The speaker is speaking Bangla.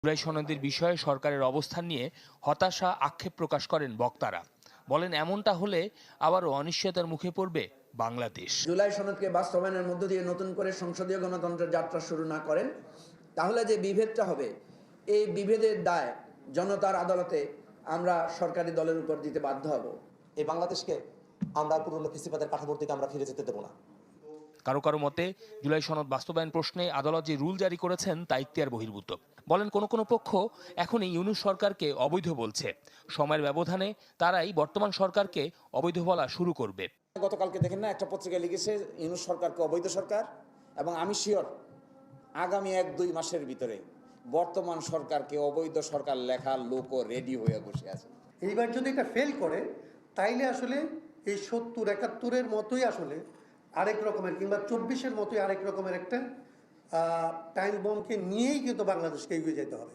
জুলাই সনদের বিষয়ে সরকারের অবস্থান নিয়ে হতাশা আক্ষেপ প্রকাশ করেন বক্তারা। বলেন এমনটা হলে আবারও অনিশ্চয়তার মুখে পড়বে বাংলাদেশ। জুলাই সনদকে বাস্তবায়নের মধ্য দিয়ে নতুন করে সংসদীয় গণতন্ত্রের যাত্রা শুরু না করেন, তাহলে যে বিভেদটা হবে, এই বিভেদের দায় জনতার আদালতে আমরা সরকারি দলের উপর দিতে বাধ্য হব। এই বাংলাদেশকে আমরা পুরনো ফেসিবাদের কাঠামোর দিকে আমরা ফিরে যেতে দেবো না। কারো কারো মতে জুলাই সনদ বাস্তবায়ন প্রশ্নে আদালত যে রুল জারি করেছেন তা ইখতিয়ার বহির্ভূত। বলেন কোনো পক্ষ এখনই ইউনূস সরকারকে অবৈধ বলছে, সময়ের ব্যবধানে তারাই বর্তমান সরকারকে অবৈধ বলা শুরু করবে। গতকালকে দেখেন না, একটা পত্রিকায় লিখেছে ইউনূস সরকারকে অবৈধ সরকার, এবং আমি শিওর আগামী 1-2 মাসের ভিতরে বর্তমান সরকারকে অবৈধ সরকার লেখার লোকও রেডি হয়ে বসে আছে। এইবার যদি এটা ফেল করে, তাইলে আসলে এই 70-71-এর মতোই আসলে আরেক রকমের, কিংবা 24-এর মতোই আরেক রকমের একটা টাইম বমকে নিয়েই কিন্তু বাংলাদেশকে এগিয়ে যেতে হবে।